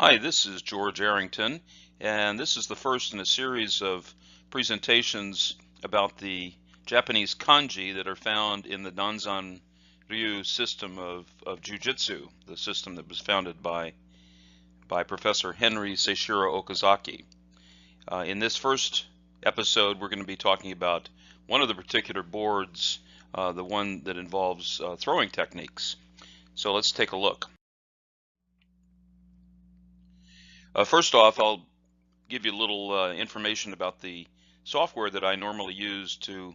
Hi, this is George Arrington, and this is the first in a series of presentations about the Japanese kanji that are found in the Danzan-Ryu system of Jujutsu, the system that was founded by Professor Henry Seishiro Okazaki. In this first episode, we're going to be talking about one of the particular boards, the one that involves throwing techniques. So let's take a look. First off, I'll give you a little information about the software that I normally use to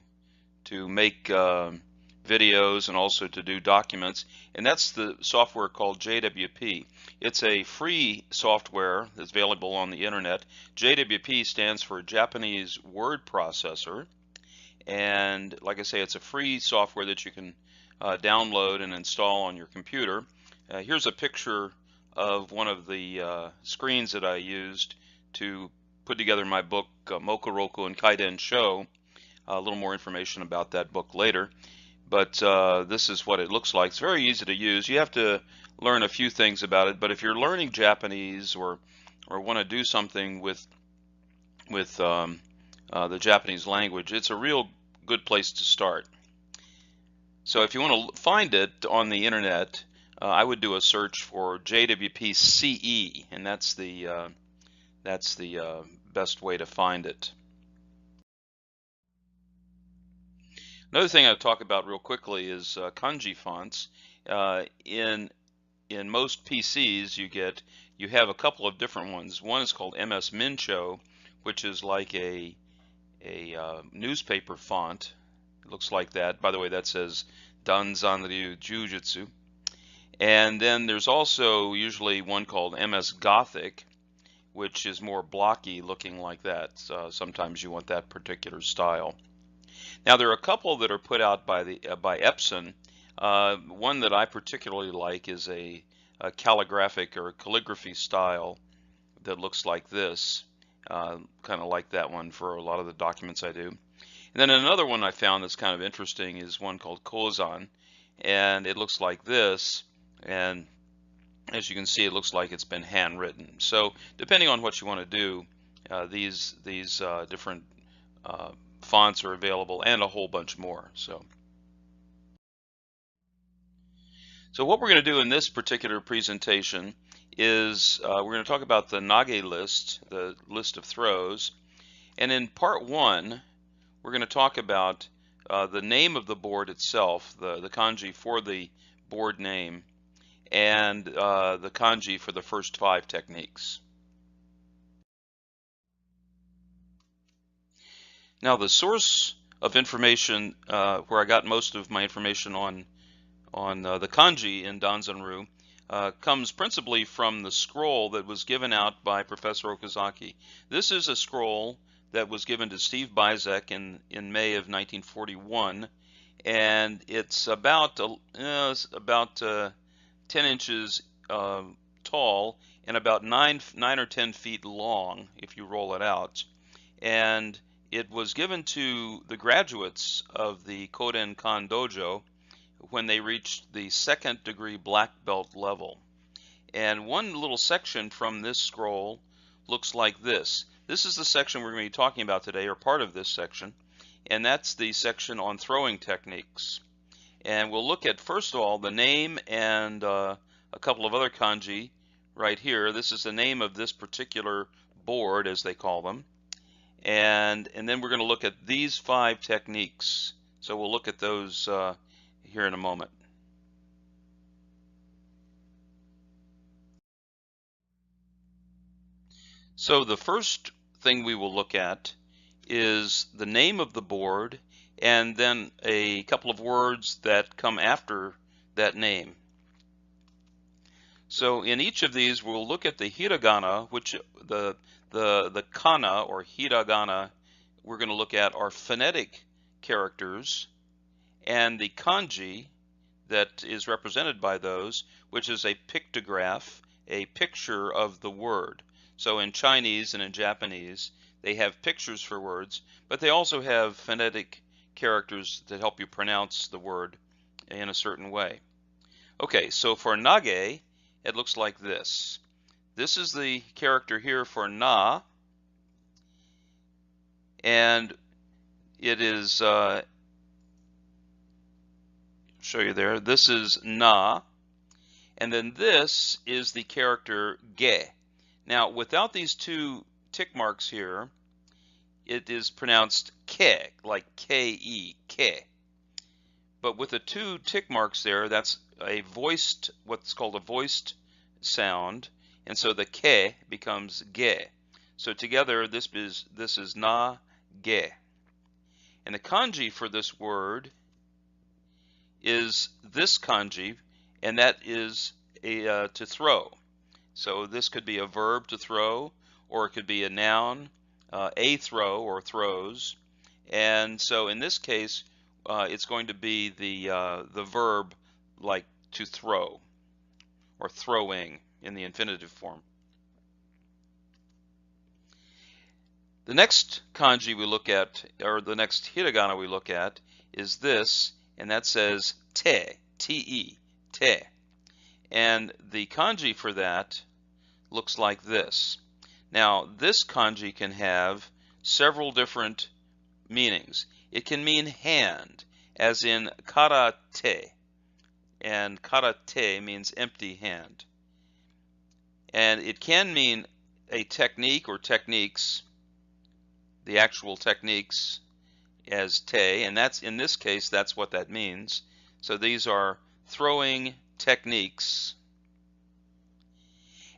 make videos and also to do documents, and that's the software called JWP. It's a free software that's available on the internet. JWP stands for Japanese Word Processor, and like I say, it's a free software that you can download and install on your computer. Here's a picture of one of the screens that I used to put together my book, Mokoroku and Kaiden Sho. A little more information about that book later, but this is what it looks like. It's very easy to use. You have to learn a few things about it, but if you're learning Japanese or want to do something with the Japanese language, it's a real good place to start. So if you want to find it on the internet, I would do a search for JWP CE, and that's the best way to find it. Another thing I'll talk about real quickly is kanji fonts. In most PCs, you have a couple of different ones. One is called MS Mincho, which is like a newspaper font. It looks like that. By the way, that says Danzan-Ryu Jujutsu. And then there's also usually one called MS Gothic, which is more blocky, looking like that. Sometimes you want that particular style. Now there are a couple that are put out by Epson. One that I particularly like is a calligraphic or calligraphy style that looks like this, kind of like that one for a lot of the documents I do. And then another one I found that's kind of interesting is one called Kozan, and it looks like this, and as you can see, it looks like it's been handwritten. So depending on what you want to do, these different fonts are available, and a whole bunch more. So what we're going to do in this particular presentation is we're going to talk about the Nage list, the list of throws, and in part one we're going to talk about the name of the board itself, the kanji for the board name, and the kanji for the first 5 techniques. Now the source of information where I got most of my information on the kanji in Danzan-Ryu comes principally from the scroll that was given out by Professor Okazaki. This is a scroll that was given to Steve Bizek in May of 1941, and it's about 10 inches tall and about 9 or 10 feet long if you roll it out. And it was given to the graduates of the Koden-kan dojo when they reached the 2nd degree black belt level. And one little section from this scroll looks like this. This is the section we're going to be talking about today, or part of this section, and that's the section on throwing techniques. And we'll look at, first of all, the name and a couple of other kanji right here. This is the name of this particular board, as they call them. And then we're going to look at these 5 techniques. So we'll look at those here in a moment. So the first thing we will look at is the name of the board, and then a couple of words that come after that name. So in each of these, we'll look at the hiragana, which the kana or hiragana we're going to look at are phonetic characters, and the kanji that is represented by those, which is a pictograph, a picture of the word. So in Chinese and in Japanese, they have pictures for words, but they also have phonetic characters that help you pronounce the word in a certain way. Okay, so for Nage, it looks like this. This is the character here for na, and it is, show you there, this is na, and then this is the character ge. Now, without these two tick marks here, it is pronounced ke, like K-E, ke. But with the two tick marks there, that's a voiced, what's called a voiced sound, and so the ke becomes ge. So together, this is na ge. And the kanji for this word is this kanji, and that is a to throw. So this could be a verb, to throw, or it could be a noun, a throw or throws. And so in this case, it's going to be the verb, like to throw or throwing in the infinitive form. The next kanji we look at, or the next hiragana we look at, is this, and that says te, T-E, te. And the kanji for that looks like this. Now, this kanji can have several different meanings. It can mean hand, as in karate, and karate means empty hand. And it can mean a technique or techniques, the actual techniques, as te, and that's, in this case, that's what that means. So these are throwing techniques.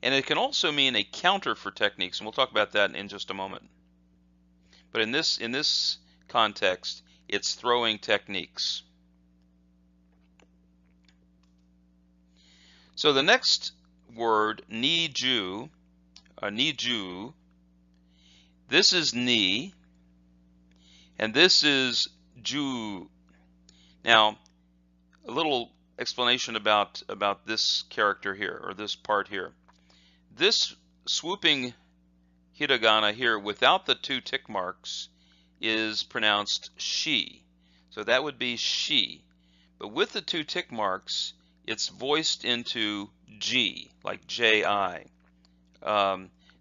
And it can also mean a counter for techniques, and we'll talk about that in just a moment. But in this context, it's throwing techniques. So the next word, niju, niju, this is ni, and this is ju. Now, a little explanation about this character here, or this part here. This swooping hiragana here without the two tick marks is pronounced shi. So that would be shi. But with the two tick marks, it's voiced into G, like J-I.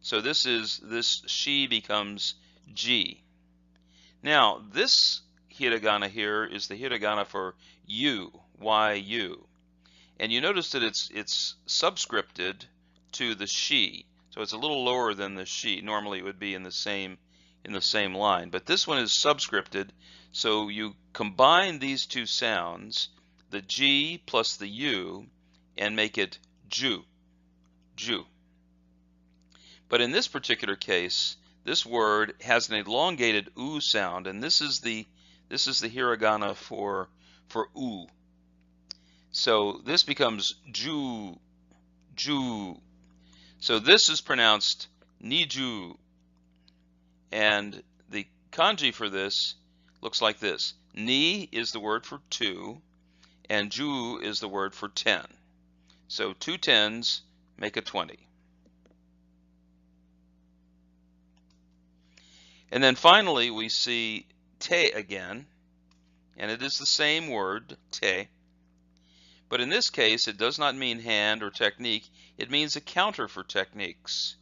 So this shi becomes G. Now, this hiragana here is the hiragana for you, Y-U. And you notice that it's subscripted to the shi. So it's a little lower than the shi. Normally it would be in the same line. But this one is subscripted, so you combine these two sounds, the G plus the U, and make it ju, ju. But in this particular case, this word has an elongated U sound, and this is the hiragana for U. So this becomes ju, ju. So this is pronounced niju, and the kanji for this looks like this. Ni is the word for two, and ju is the word for 10. So 2 10s make a 20. And then finally we see te again, and it is the same word, te. But in this case, it does not mean hand or technique. It means a counter for techniques.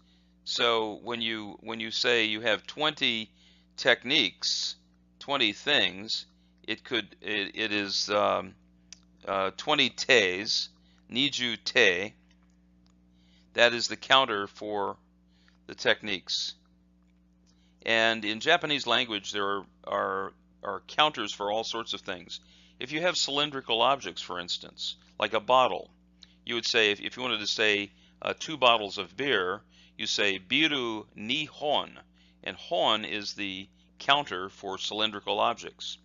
So when you say you have 20 techniques, 20 things, it is 20 te's, niju te. That is the counter for the techniques. And in Japanese language, there are counters for all sorts of things. If you have cylindrical objects, for instance, like a bottle, you would say, if you wanted to say 2 bottles of beer, you say biru ni hon, and hon is the counter for cylindrical objects.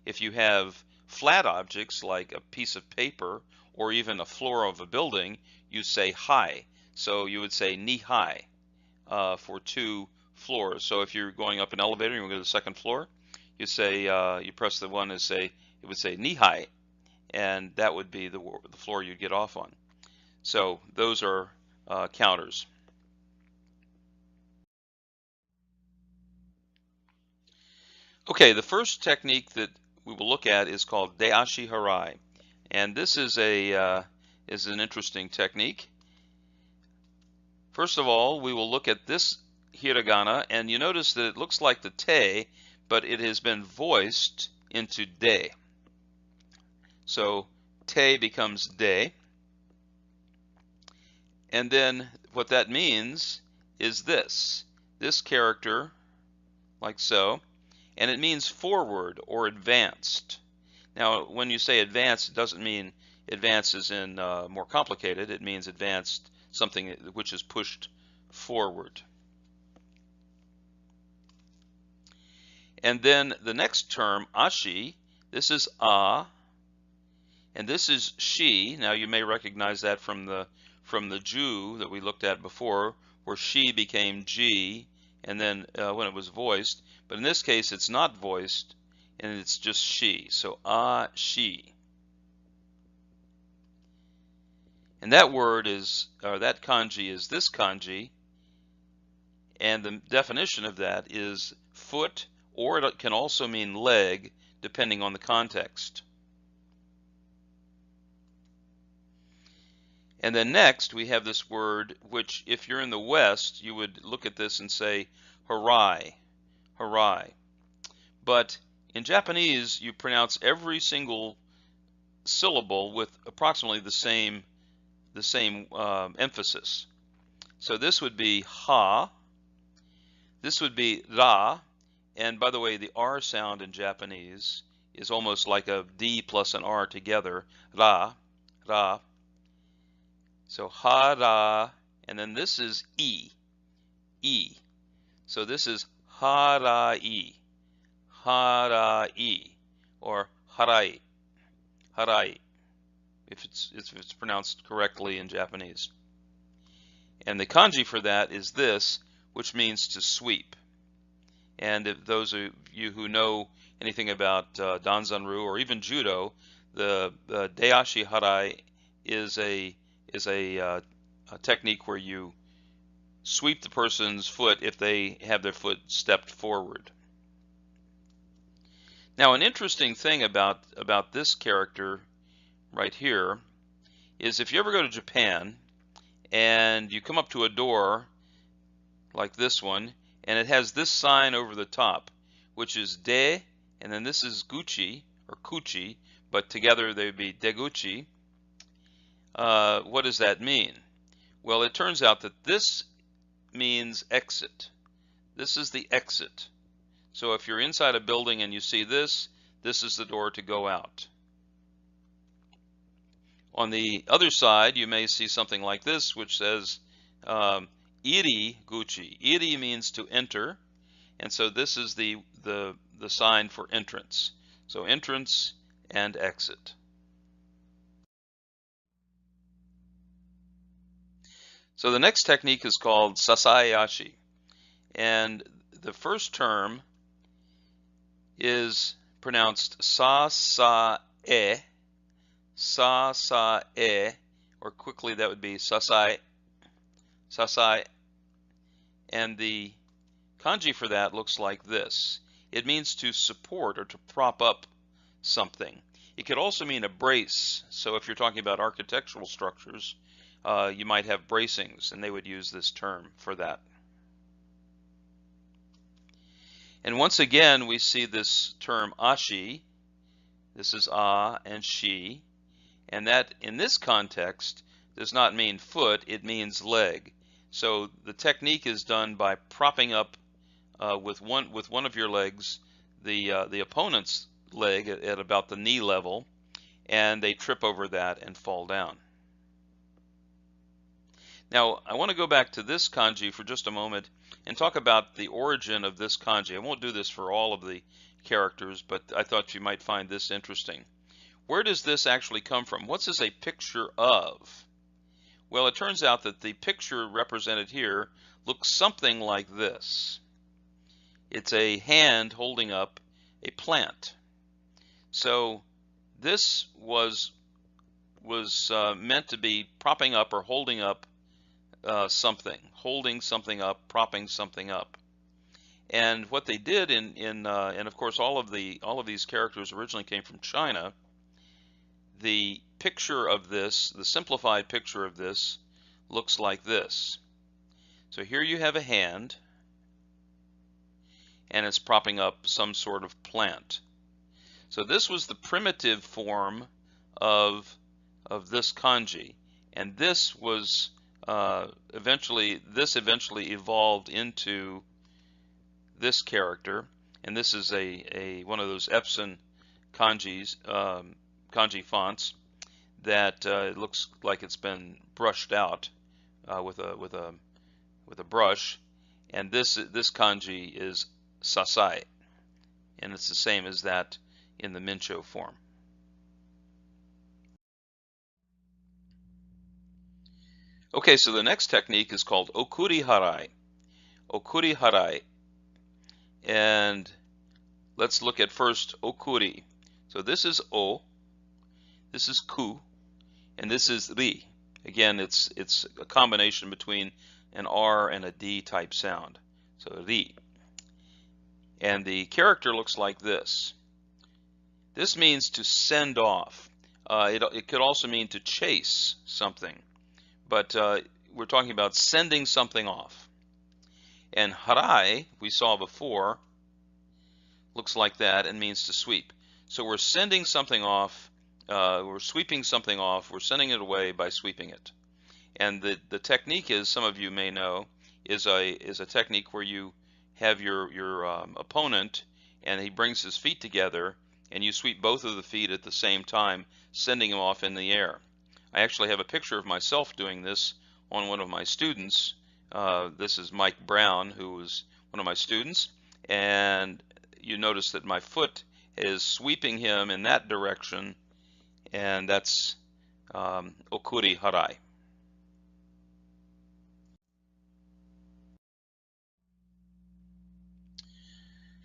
If you have flat objects like a piece of paper or even a floor of a building, you say hai. So you would say ni hai for 2 floors. So if you're going up an elevator and you go to the 2nd floor, you say you press the one and say, it would say ni hai, and that would be the floor you'd get off on. So those are counters. Okay, the first technique that we will look at is called Deashi Harai, and this is an interesting technique. First of all, we will look at this hiragana, and you notice that it looks like the te, but it has been voiced into de. So te becomes de. And then what that means is this character, like so, and it means forward or advanced. Now, when you say advanced, it doesn't mean advanced as in more complicated. It means advanced, something which is pushed forward. And then the next term, ashi, this is a, and this is shi. Now you may recognize that from the ju that we looked at before, where shi became ji, and then when it was voiced. But in this case, it's not voiced, and it's just shi. So a shi. And that word is, or that kanji is this kanji, and the definition of that is foot, or it can also mean leg, depending on the context. And then next, we have this word, which if you're in the West, you would look at this and say, harai, harai. But in Japanese, you pronounce every single syllable with approximately the same emphasis. So this would be ha, this would be ra, and by the way, the R sound in Japanese is almost like a D plus an R together, ra, ra. So ha, ra, and then this is e, e. So this is harai, harai, or harai, harai, if it's pronounced correctly in Japanese. And the kanji for that is this, which means to sweep. And if those of you who know anything about Danzan-Ryu or even judo, the deashi harai is a technique where you sweep the person's foot if they have their foot stepped forward. Now, an interesting thing about this character right here is if you ever go to Japan and you come up to a door like this one, and it has this sign over the top, which is de, and then this is guchi or kuchi, but together they would be deguchi. What does that mean? Well, it turns out that this means exit. This is the exit. So if you're inside a building and you see this, this is the door to go out. On the other side, you may see something like this, which says iri guchi. Iri means to enter, and so this is the sign for entrance. So entrance and exit. So the next technique is called sasae-ashi, and the first term is pronounced sa-sa-e, sa-sa-e, or quickly that would be sasai, sasai, and the kanji for that looks like this. It means to support or to prop up something. It could also mean a brace. So if you're talking about architectural structures, you might have bracings, and they would use this term for that. And once again, we see this term ashi. This is a and shi, and that in this context does not mean foot, it means leg. So the technique is done by propping up with one of your legs the opponent's leg at about the knee level, and they trip over that and fall down. Now, I want to go back to this kanji for just a moment and talk about the origin of this kanji. I won't do this for all of the characters, but I thought you might find this interesting. Where does this actually come from? What's this a picture of? Well, it turns out that the picture represented here looks something like this. It's a hand holding up a plant. So this was meant to be propping up or holding up something, holding something up, propping something up. And what they did and of course all of these characters originally came from China. The picture of this, the simplified picture of this, looks like this. So here you have a hand, and it's propping up some sort of plant. So this was the primitive form of this kanji, and this was eventually evolved into this character, and this is a one of those Epson kanji fonts that it looks like it's been brushed out with a brush, and this kanji is sasai, and it's the same as that in the Mincho form. Okay, so the next technique is called okuri harai. Okuri harai. And let's look at first okuri. So this is o, this is ku, and this is ri. Again, it's a combination between an R and a D type sound. So ri. And the character looks like this. This means to send off. It could also mean to chase something, but we're talking about sending something off. And harai, we saw before, looks like that and means to sweep. So we're sending something off, we're sweeping something off, we're sending it away by sweeping it. And the technique is, some of you may know, is a technique where you have your opponent, and he brings his feet together, and you sweep both of the feet at the same time, sending them off in the air. I actually have a picture of myself doing this on one of my students. This is Mike Brown, who was one of my students, and you notice that my foot is sweeping him in that direction, and that's okuri harai.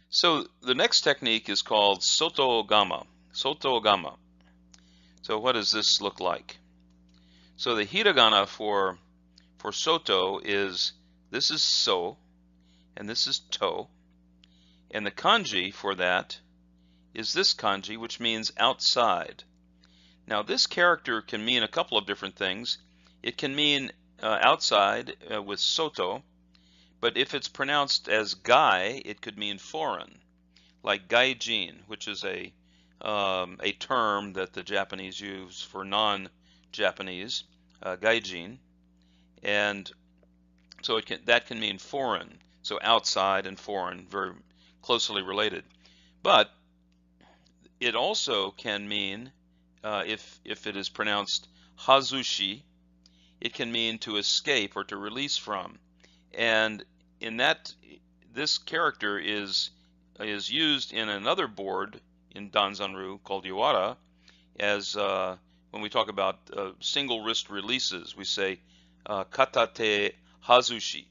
So the next technique is called soto gama. Soto gama. So what does this look like? So the hiragana for soto is, this is so, and this is to, and the kanji for that is this kanji, which means outside. Now this character can mean a couple of different things. It can mean outside with soto, but if it's pronounced as gai, it could mean foreign, like gaijin, which is a term that the Japanese use for non-Japanese, gaijin, and so that can mean foreign. So outside and foreign, very closely related. But it also can mean, if it is pronounced hazushi, it can mean to escape or to release from. And in that, this character is used in another board in Danzan-Ryu called Yawara, as when we talk about single wrist releases, we say katate hazushi,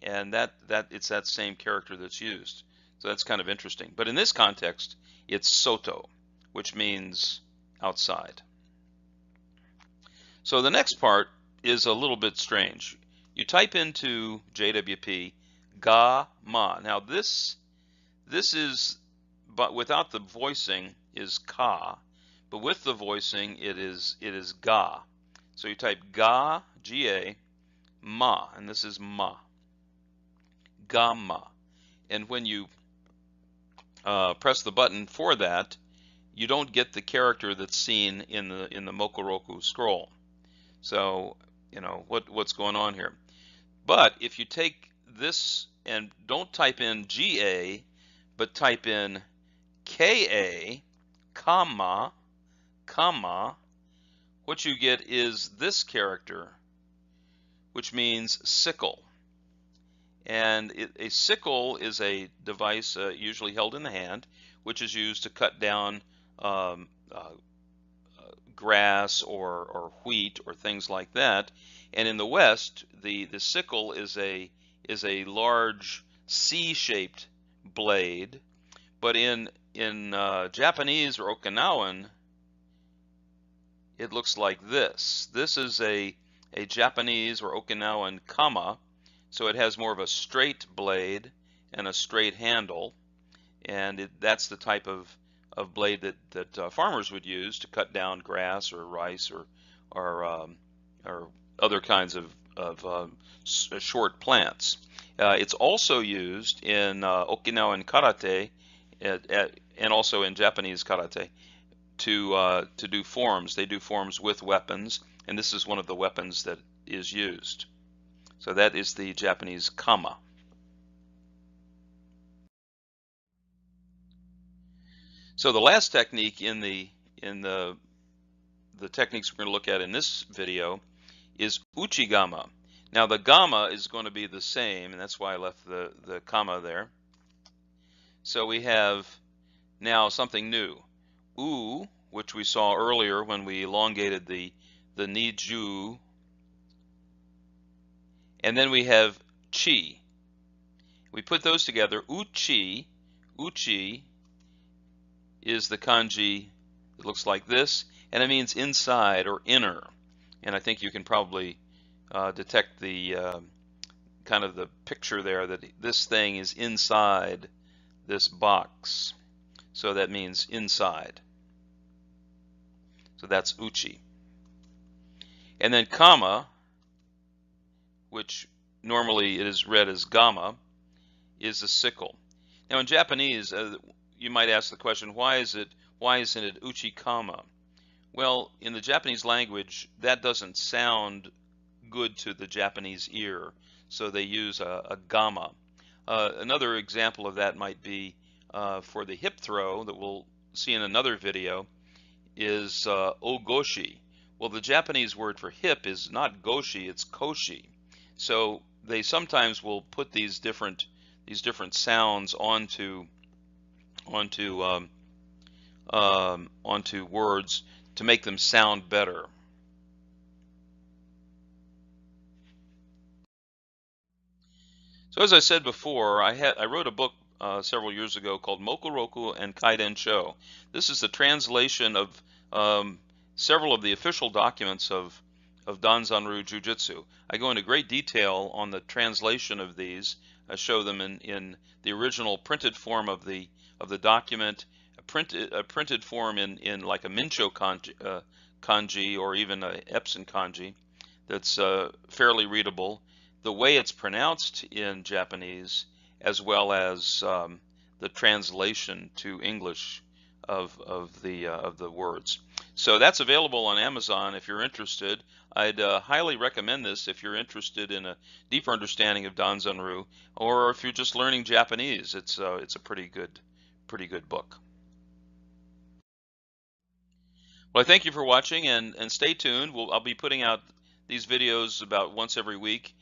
and that it's that same character that's used. So that's kind of interesting. But in this context, it's soto, which means outside. So the next part is a little bit strange. You type into JWP ga ma. Now this is, but without the voicing, is ka, but with the voicing it is ga. So you type ga, G-A, ma, and this is ma, gamma. And when you press the button for that, you don't get the character that's seen in the Mokoroku scroll. So you know what's going on here. But if you take this and don't type in GA, but type in KA, comma, what you get is this character, which means sickle. And a sickle is a device usually held in the hand, which is used to cut down grass or wheat or things like that. And in the West, the sickle is a large C-shaped blade, but in Japanese or Okinawan, it looks like this. This is a Japanese or Okinawan kama, so it has more of a straight blade and a straight handle, and that's the type of blade that farmers would use to cut down grass or rice or other kinds of short plants. It's also used in Okinawan karate and also in Japanese karate to do forms. They do forms with weapons, and this is one of the weapons that is used. So that is the Japanese kama. So the last technique in the techniques we're going to look at in this video is uchigama. Now the gamma is going to be the same, and that's why I left the comma there. So we have now something new. U, which we saw earlier when we elongated the niju, and then we have chi. We put those together. Uchi is the kanji that looks like this, and it means inside or inner. And I think you can probably detect the kind of the picture there that this thing is inside this box. So that means inside. So that's uchi. And then kama, which normally it is read as gamma, is a sickle. Now in Japanese, you might ask the question, why isn't it uchikama? Well, in the Japanese language, that doesn't sound good to the Japanese ear, so they use a gamma. Another example of that might be for the hip throw that we'll see in another video is ogoshi. Well, the Japanese word for hip is not goshi, it's koshi. So they sometimes will put these different sounds onto words to make them sound better. So as I said before, I wrote a book several years ago called Mokoroku and Kaiden Sho. This is the translation of several of the official documents of Danzan-Ryu Jujutsu. I go into great detail on the translation of these. I show them in the original printed form of the document, a printed form in like a Mincho kanji or even a Epson kanji that's fairly readable, the way it's pronounced in Japanese, as well as the translation to English of the words. So that's available on Amazon if you're interested. I'd highly recommend this if you're interested in a deeper understanding of Danzan-Ryu, or if you're just learning Japanese. It's a pretty good book. Well, I thank you for watching, and stay tuned. I'll be putting out these videos about once every week.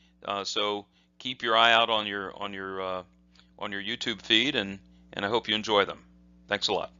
So keep your eye out on your YouTube feed, and I hope you enjoy them. Thanks a lot.